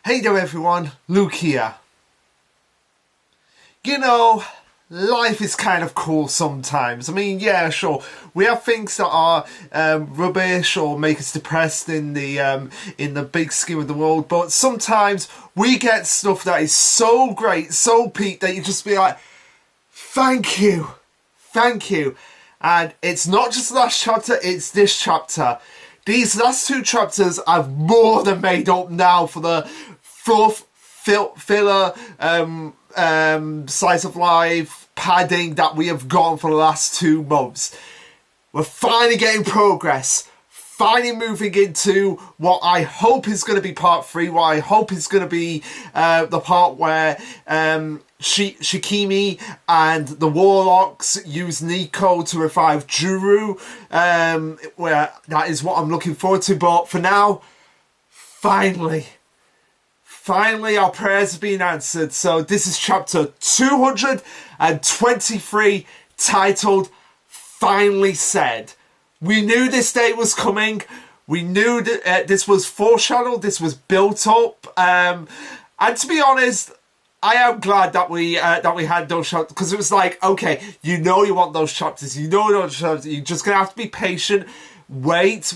Hey there everyone, Luke here. You know, life is kind of cool sometimes. I mean, yeah, sure, we have things that are rubbish or make us depressed in the big scheme of the world, but sometimes we get stuff that is so great, so peak that you just be like, thank you, thank you. And it's not just the last chapter, it's this chapter. These last two chapters I've more than made up now for the fluff, filler, slice of life, padding that we have gotten for the last 2 months. We're finally getting progress. Finally moving into what I hope is going to be part 3, what I hope is going to be the part where Shikimi and the Warlocks use Nico to revive Juru. Where that is what I'm looking forward to. But for now, finally our prayers have been answered. So this is chapter 223, titled Finally Said. We knew this day was coming. We knew that this was foreshadowed. This was built up. And to be honest, I am glad that we had those chapters, because it was like, okay, you know you want those chapters. You know those chapters. You're just gonna have to be patient. Wait,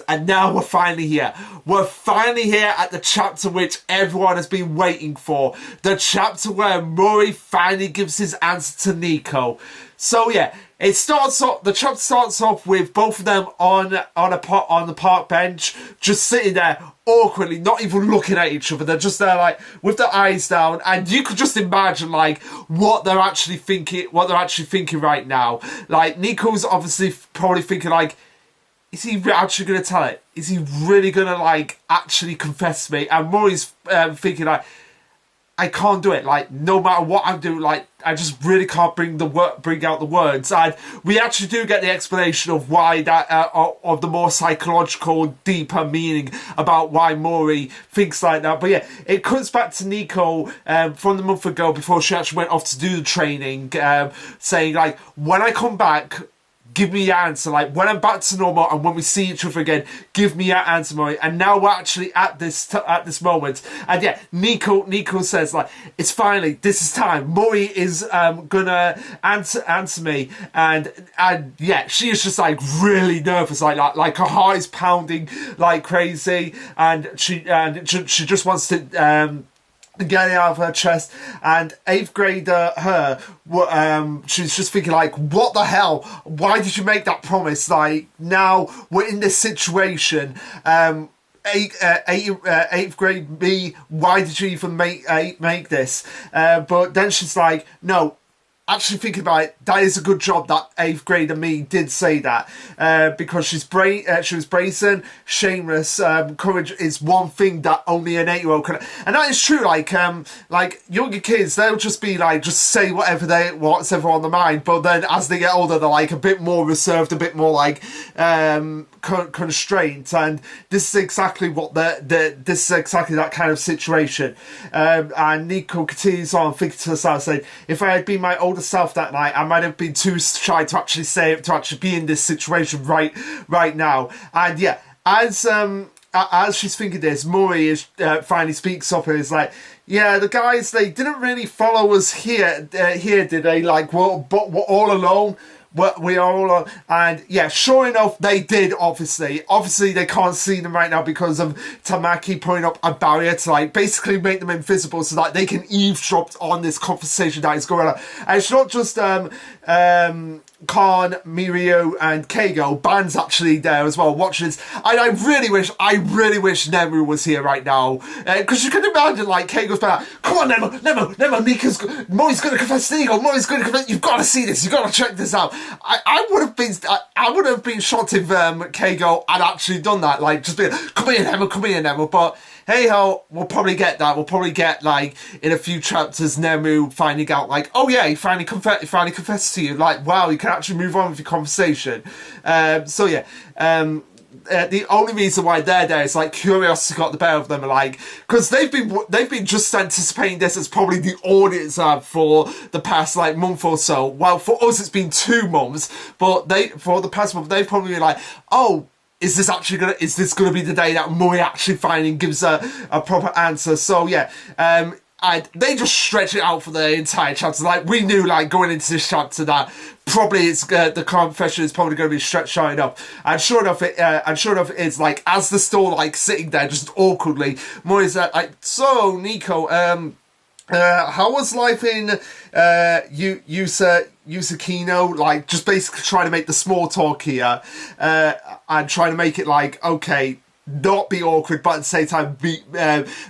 and now we're finally here. We're finally here at the chapter which everyone has been waiting for. The chapter where Mori finally gives his answer to Nico. So yeah, the chapter starts off with both of them on the park bench, just sitting there awkwardly, not even looking at each other. They're just there like with their eyes down, and you could just imagine like what they're actually thinking right now. Like Nico's obviously probably thinking like, is he actually going to tell it? Is he really going to, like, actually confess to me? And Mori's thinking, like, I can't do it. Like, no matter what I do, like, I just really can't bring out the words. And we actually do get the explanation of why that, of the more psychological, deeper meaning about why Mori thinks like that. But yeah, it comes back to Nico from the month ago before she actually went off to do the training, saying, like, when I come back, give me your answer. Like, when I'm back to normal and when we see each other again, give me your answer, Mori. And now we're actually at this moment. And yeah, Nico says, like, it's finally, this is time. Mori is gonna answer me. And yeah, she is just like really nervous. Like her heart is pounding like crazy. And she just wants to get it out of her chest. And 8th grader she's just thinking like, what the hell, why did you make that promise? Like, now we're in this situation. 8th grade me, why did you even make this? But then she's like, no, actually thinking about it, that is a good job that 8th grader me did say that, because she was brazen, shameless. Courage is one thing that only an 8-year-old can, and that is true. Like younger kids, they'll just be like, just say what's ever on their mind. But then as they get older, they're like a bit more reserved, a bit more like constraint. And this is exactly what this is exactly that kind of situation. And Nico continues on thinking to herself, saying, if I had been my older self that night, I might have been too shy to actually say it, to actually be in this situation right now. And yeah, as she's thinking this, Mori is finally speaks up and is like, yeah, the guys, they didn't really follow us here, did they? Like, we're all alone. We are all on, and yeah, sure enough, they did. Obviously, they can't see them right now because of Tamaki putting up a barrier to like basically make them invisible so that they can eavesdrop on this conversation that is going on. And it's not just Khan, Mirio, and Keigo. Ban's actually there as well, watching this. And I really wish Nemu was here right now, because you can imagine like Keigo's like, come on, Nemo, Mori's going to confess to Nico. Mori's going to confess. You've got to see this. You've got to check this out. I would have been shocked if Keigo had actually done that. Like, just be like, come here, Nemo. But hey ho, we'll probably get that. We'll probably get, like, in a few chapters, Nemu finding out, like, oh yeah, he finally confessed to you. Like, wow, you can actually move on with your conversation. So yeah, the only reason why they're there is like curiosity got the better of them, like, because they've been just anticipating this as probably the audience have for the past like month or so. Well, for us it's been 2 months, but for the past month they've probably been like, oh, is this gonna be the day that Murray actually finally gives a proper answer? So yeah, and they just stretch it out for the entire chapter. Like, we knew, like, going into this chapter that probably it's the confession is probably going to be stretched out enough. And sure enough, it's like, as they're still like sitting there just awkwardly, Murray's like, so Nico, how was life in Yusakino? Like, just basically trying to make the small talk here, and trying to make it like, okay, not be awkward, but at the same time be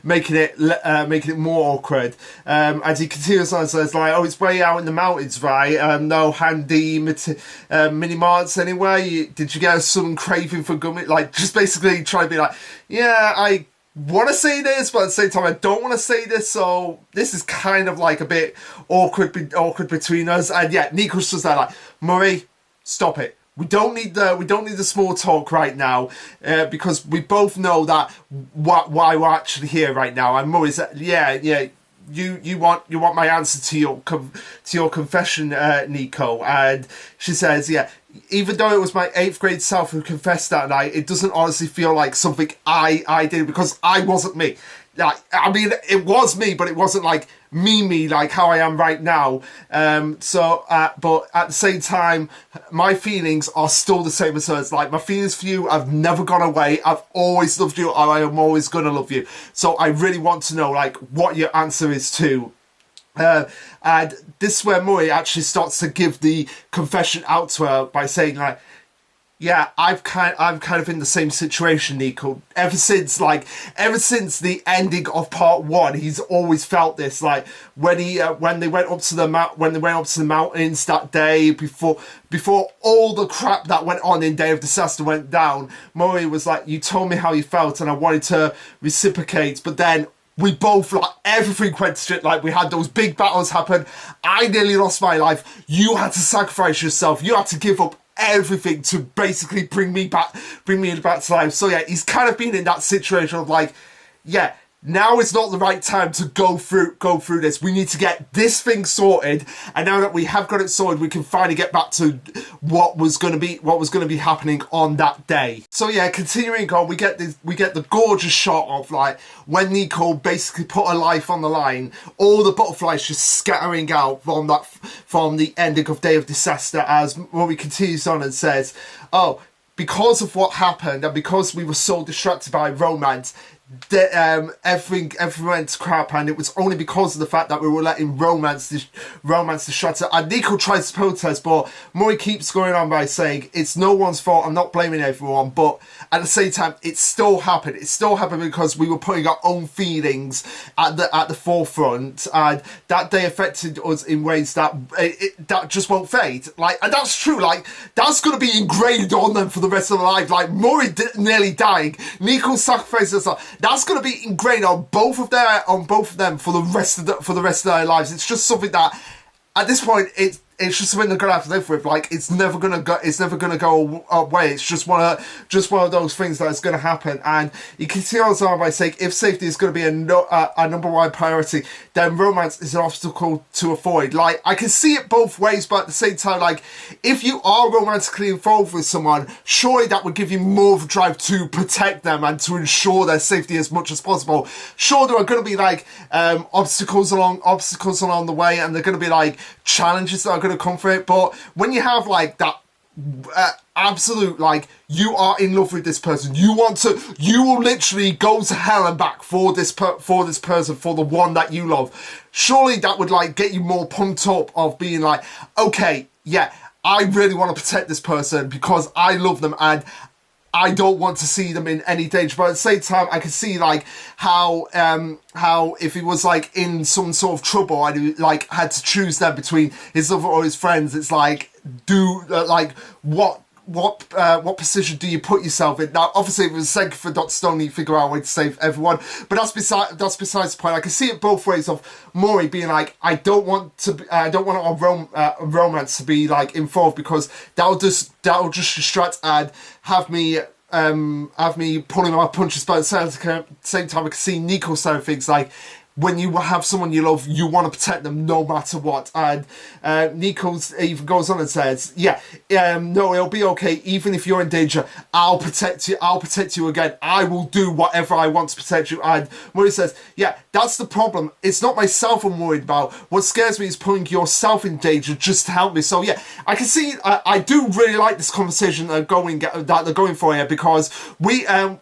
making it more awkward. As he continues on, says like, "Oh, it's way out in the mountains, right? No handy mini marts anywhere. Did you get a sudden craving for gummy?" Like, just basically trying to be like, "Yeah, I want to say this, but at the same time I don't want to say this." So this is kind of like a bit awkward between us. And yeah, Nico's just there like, "Murray, stop it. We don't need the small talk right now, because we both know that why we're actually here right now." And Murray's like, yeah. You want my answer to your confession, Nico? And she says, yeah. Even though it was my 8th grade self who confessed that night, it doesn't honestly feel like something I did, because I wasn't me. Like, I mean, it was me, but it wasn't like me like how I am right now. But at the same time, my feelings are still the same as hers. Like, my feelings for you have never gone away. I've always loved you, and I am always gonna love you. So I really want to know, like, what your answer is too. And this is where Murray actually starts to give the confession out to her by saying, like, yeah, I'm kind of in the same situation, Nico. Ever since the ending of part 1, he's always felt this. Like, when they went up to the mountains that day, before all the crap that went on in Day of Disaster went down, Murray was like, "You told me how you felt, and I wanted to reciprocate, but then we both, like, everything went to shit. Like, we had those big battles happen. I nearly lost my life. You had to sacrifice yourself. You had to give up everything to basically bring me back to life." So yeah, he's kind of been in that situation of like, yeah, now is not the right time to go through this. We need to get this thing sorted, and now that we have got it sorted, we can finally get back to what was going to be happening on that day. So yeah, continuing on, we get the gorgeous shot of like when Nico basically put her life on the line, all the butterflies just scattering out from the ending of Day of Disaster, as Murray continues on and says, "Oh, because of what happened, and because we were so distracted by romance, everything went to crap, and it was only because of the fact that we were letting romance distract us." And Nico tries to protest, but Murray keeps going on by saying, "It's no one's fault, I'm not blaming everyone," but at the same time, it still happened because we were putting our own feelings at the forefront, and that day affected us in ways that just won't fade. Like, and that's true. Like, that's gonna be ingrained on them for the rest of their life. Like, Murray nearly dying, Nico sacrificing herself. That's going to be ingrained on both of them for the rest of their lives. It's just something that, at this point, it's just something they're gonna have to live with. Like, it's never gonna go away. It's just one of those things that is gonna happen. And he continues on by saying, if safety is gonna be a number one priority, then romance is an obstacle to avoid. Like, I can see it both ways, but at the same time, like, if you are romantically involved with someone, surely that would give you more of a drive to protect them and to ensure their safety as much as possible. Sure, there are gonna be like obstacles along the way, and they're gonna be like challenges that are going to come for it, but when you have like that absolute, like, you are in love with this person, you will literally go to hell and back for this person, for the one that you love, surely that would like get you more pumped up of being like, okay, yeah, I really want to protect this person because I love them and I don't want to see them in any danger. But at the same time, I can see like how if he was like in some sort of trouble and he like had to choose them between his lover or his friends, it's like, what position do you put yourself in? Now, obviously, it was second for Dr. Stone, you figure out a way to save everyone, but that's besides the point. I can see it both ways of Murray being like, I don't want a romance to be like involved because that'll just distract and have me pulling my punches. But at the same time, I can see Nico saying things like, when you have someone you love, you want to protect them no matter what. And Nico even goes on and says, no, it'll be okay. Even if you're in danger, I'll protect you. I'll protect you again. I will do whatever I want to protect you. And Murray says, yeah, that's the problem. It's not myself I'm worried about. What scares me is putting yourself in danger just to help me. So yeah, I can see, I do really like this conversation that they're going for here, because we as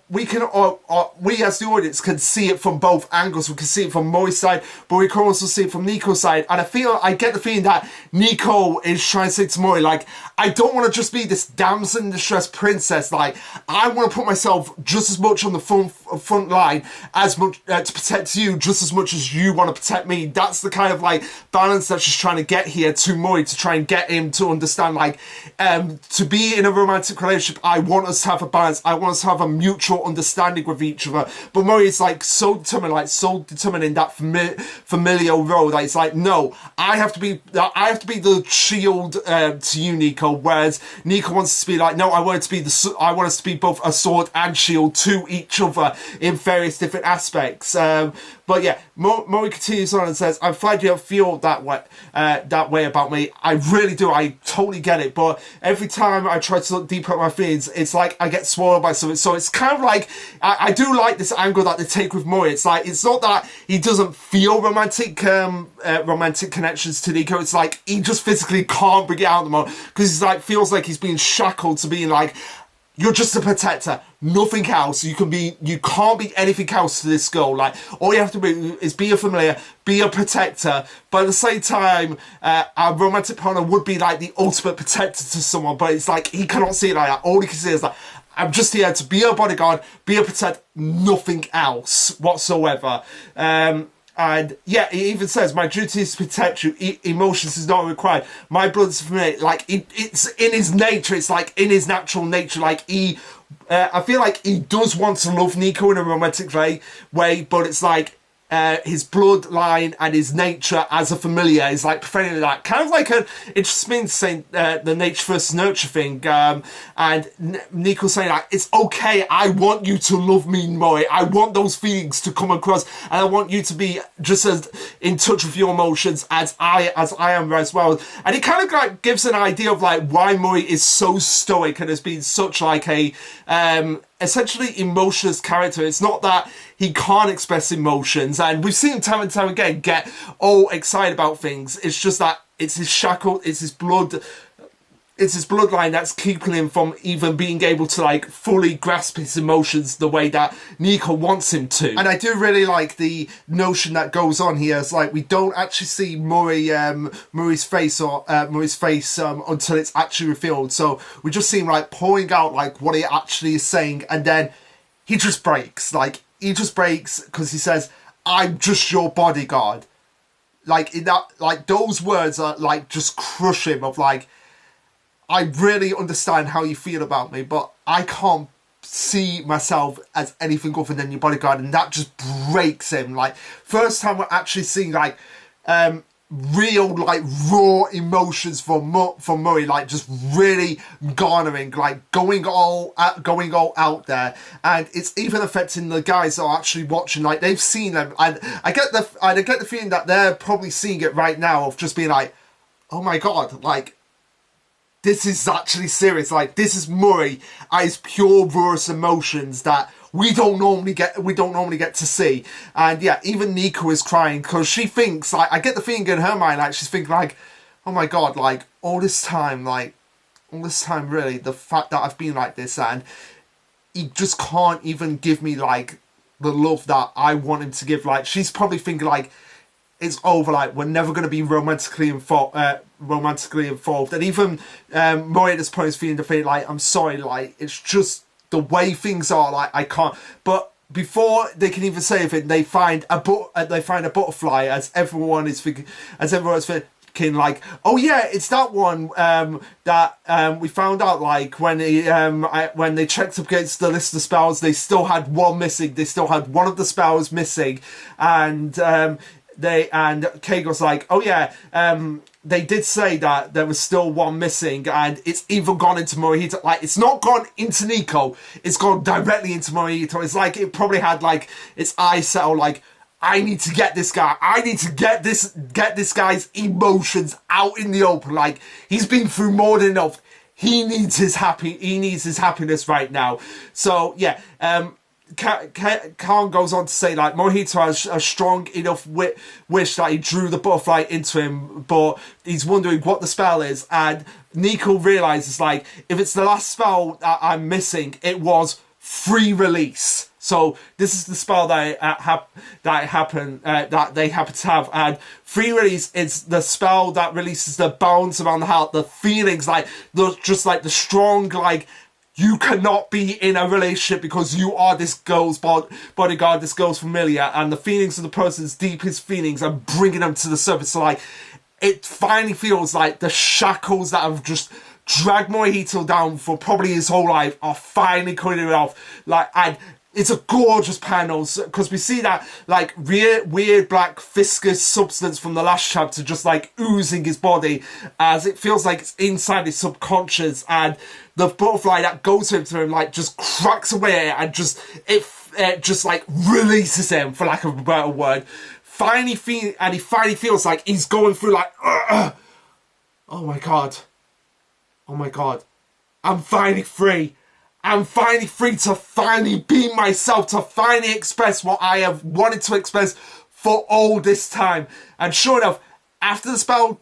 the audience can see it from both angles. We can see it from Murray's side, but we can also see it from Nico's side. And I get the feeling that Nico is trying to say to Murray, like, I don't want to just be this damsel in distress princess. Like, I want to put myself just as much on the front line as much to protect you, just as much as you want to protect me. That's the kind of like balance that she's trying to get here to Murray, to try and get him to understand, like, to be in a romantic relationship, I want us to have a balance. I want us to have a mutual understanding with each other. But Murray is like so determined in that familial role that it's like, no, I have to be the shield to you, Nico. Whereas Nico wants to be like, no, I want us to be both a sword and shield to each other in various different aspects. But yeah, Murray continues on and says, I'm glad you don't feel that way about me. I really do. I totally get it. But every time I try to look deeper at my feelings, it's like I get swallowed by something. So it's kind of like, I do like this angle that they take with Murray. It's like, it's not that he doesn't feel romantic connections to Nico. It's like he just physically can't bring it out at the moment, because he's like, feels like he's being shackled to being like, you're just a protector, nothing else. You can't be anything else to this girl. Like, all you have to be is be a familiar, be a protector. But at the same time, our romantic partner would be like the ultimate protector to someone. But it's like, he cannot see it like that. All he can see is like, I'm just here to be a bodyguard, be a protector, nothing else whatsoever. And yeah, he even says, my duty is to protect you. Emotions is not required. My blood's for me. Like, it's in his nature. It's like in his natural nature. Like, I feel like he does want to love Nico in a romantic way, but it's like, his bloodline and his nature as a familiar is like preferring that. Kind of like it just means saying the nature versus nurture thing. And Nico saying like, it's okay, I want you to love me more. I want those feelings to come across, and I want you to be just as in touch with your emotions as I am as well. And it kind of like gives an idea of like why Murray is so stoic and has been such like a essentially emotionless character. It's not that he can't express emotions, and we've seen him time and time again get all excited about things. It's just that it's his shackle, it's his bloodline that's keeping him from even being able to like fully grasp his emotions the way that Nico wants him to. And I do really like the notion that goes on here. It's like we don't actually see Murray's face until it's actually revealed. So we just see him like pouring out like what he actually is saying, and then he just breaks. Like, he just breaks because he says, I'm just your bodyguard. Like, in that, like, those words are like just crush him of like, I really understand how you feel about me, but I can't see myself as anything other than your bodyguard. And that just breaks him. Like, first time we're actually seeing like real like raw emotions from Murray, like just really garnering, like going all out there. And it's even affecting the guys that are actually watching. Like, they've seen them, and I get the feeling that they're probably seeing it right now of just being like, oh my god, like, this is actually serious. Like, this is Murray at his pure rawest emotions that we don't normally get to see. And yeah, even Nico is crying because she thinks, like, I get the feeling in her mind, like, she's thinking like, oh my god, like, all this time really, the fact that I've been like this, and he just can't even give me like the love that I want him to give. Like, she's probably thinking like, it's over, like, we're never going to be romantically involved. And even Murray at this point is feeling defeated, like, I'm sorry, like, it's just the way things are, like, I can't. But before they can even say anything, they find a butterfly, as everyone is thinking, like, oh yeah, it's that one that we found out, like, when they checked up against the list of spells, they still had one missing. They still had one of the spells missing, and Kay goes like, oh yeah, they did say that there was still one missing, and it's even gone into Morihito. Like, it's not gone into Nico, it's gone directly into Morihito. It's like it probably had like its eyes set on like, I need to get this guy. I need to get this guy's emotions out in the open. Like, he's been through more than enough. He needs his happiness right now. So yeah, Khan goes on to say, like, Morihito has a strong enough wish that he drew the butterfly into him, but he's wondering what the spell is. And Nico realizes, like, if it's the last spell that I'm missing, it was free release. So this is the spell that they happen to have, and free release is the spell that releases the bounds around the heart, the feelings, like the strong, like, you cannot be in a relationship because you are this girl's bodyguard, this girl's familiar, and the feelings of the person's deepest feelings and bringing them to the surface. So, like, it finally feels like the shackles that have just dragged Morihito down for probably his whole life are finally cutting it off. Like, and it's a gorgeous panel because we see that, like, weird black viscous substance from the last chapter just, like, oozing his body as it feels like it's inside his subconscious, and the butterfly that goes into him, like, just cracks away and just like releases him, for lack of a better word. He finally feels like he's going through, like, oh my god, I'm finally free. I'm finally free to finally be myself, to finally express what I have wanted to express for all this time. And sure enough, after the spell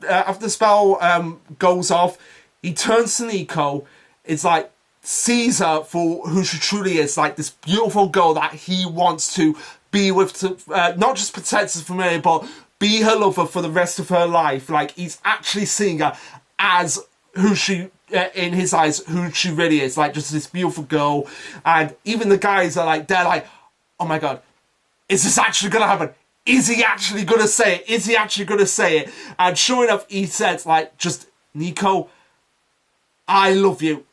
goes off, he turns to Nico. It's like, sees her for who she truly is, like this beautiful girl that he wants to be with, to not just protect his family, but be her lover for the rest of her life. Like, he's actually seeing her as who she, in his eyes, who she really is, like, just this beautiful girl. And even the guys are like, they're like, oh my god, is this actually gonna happen? Is he actually gonna say it? Is he actually gonna say it? And sure enough, he says, like, just, Nico, I love you.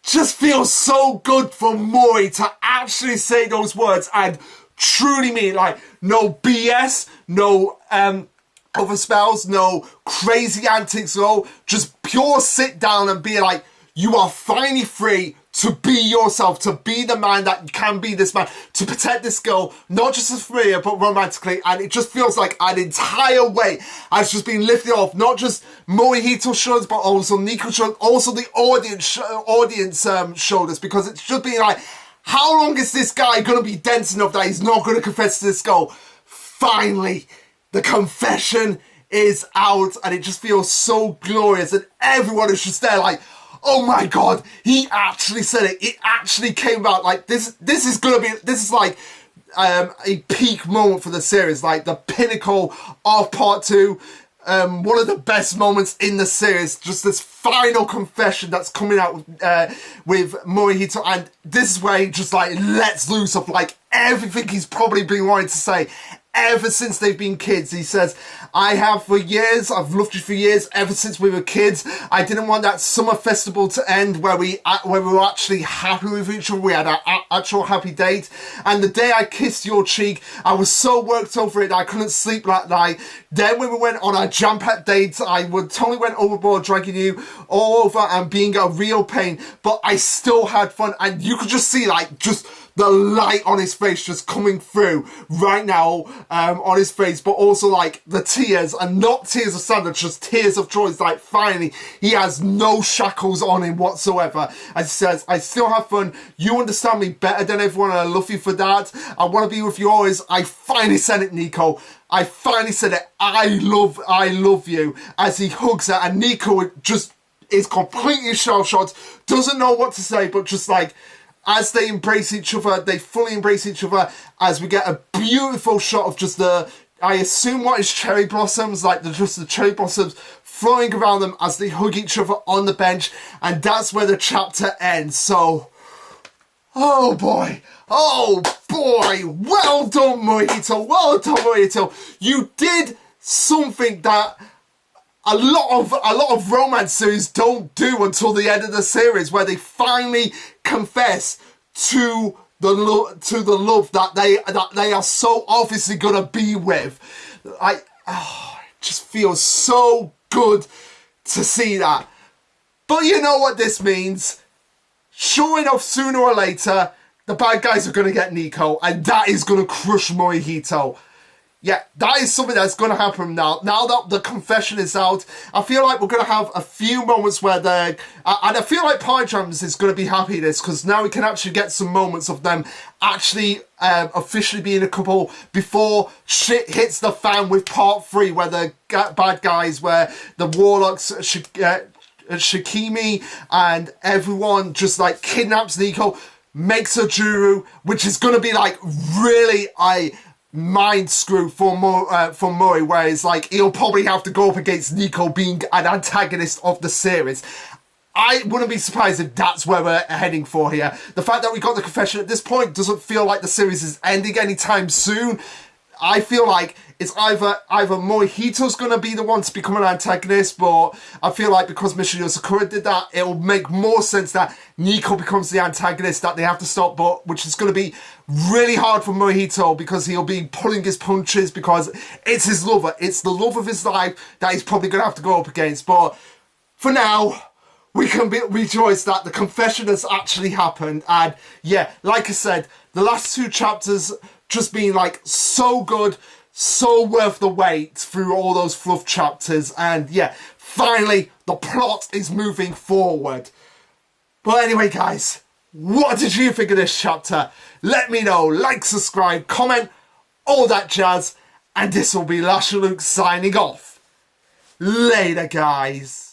Just feels so good for Mori to actually say those words and truly mean, like, no BS, no other spells, no crazy antics, no, just pure sit down and be like, you are finally free to be yourself, to be the man that you can be, this man, to protect this girl, not just as familiar, but romantically. And it just feels like an entire weight has just been lifted off, not just Morihito's shoulders, but also Nico's shoulders, also the audience shoulders, because it's just been like, how long is this guy going to be dense enough that he's not going to confess to this girl? Finally, the confession is out, and it just feels so glorious, and everyone is just there like, oh my god, he actually said it. It actually came out. Like, this is like a peak moment for the series, like the pinnacle of part 2. One of the best moments in the series, just this final confession that's coming out with Morihito, and this is where he just, like, lets loose of, like, everything he's probably been wanting to say ever since they've been kids. He says, I have for years, I've loved you for years, ever since we were kids. I didn't want that summer festival to end where we were actually happy with each other. We had our actual happy date. And the day I kissed your cheek, I was so worked over it that I couldn't sleep that night. Then when we went on our jam-packed dates, I totally went overboard, dragging you all over and being a real pain. But I still had fun. And you could just see, like, just the light on his face just coming through right now on his face, but also, like, the tears, and not tears of sadness, just tears of joy. It's like, finally, he has no shackles on him whatsoever. As he says, I still have fun. You understand me better than everyone, and I love you for that. I want to be with you always. I finally said it, Nico. I finally said it. I love you. As he hugs her, and Nico just is completely shell-shocked, doesn't know what to say, but just, like, as they embrace each other, they fully embrace each other, as we get a beautiful shot of just I assume what is cherry blossoms, like just the cherry blossoms flowing around them as they hug each other on the bench, and that's where the chapter ends. So, oh boy, well done, Morihito, you did something that a lot of romance series don't do until the end of the series, where they finally confess to the love that they are so obviously gonna be with. It just feels so good to see that. But you know what this means? Sure enough, sooner or later, the bad guys are going to get Nico, and that is going to crush Morihito. Yeah, that is something that's going to happen now. Now that the confession is out, I feel like we're going to have a few moments where they're... and I feel like Pijamas is going to be happy with this, because now we can actually get some moments of them actually officially being a couple before shit hits the fan with part 3, where the bad guys, where the Warlocks, Shikimi, and everyone just, like, kidnaps Nico, makes a Juru, which is going to be, like, really... mind screw for Mori, whereas like he'll probably have to go up against Nico being an antagonist of the series. I wouldn't be surprised if that's where we're heading for here. The fact that we got the confession at this point doesn't feel like the series is ending anytime soon. I feel like it's either Morihito's going to be the one to become an antagonist, but I feel like because Michiyo Sakura did that, it'll make more sense that Nico becomes the antagonist that they have to stop, but which is going to be really hard for Morihito because he'll be pulling his punches because it's his lover. It's the love of his life that he's probably going to have to go up against. But for now, we can rejoice that the confession has actually happened. And yeah, like I said, the last 2 chapters just being like so good, so worth the wait through all those fluff chapters. And yeah, finally the plot is moving forward. But anyway guys, what did you think of this chapter? Let me know, like, subscribe, comment, all that jazz. And this will be Lashaluk signing off. Later guys.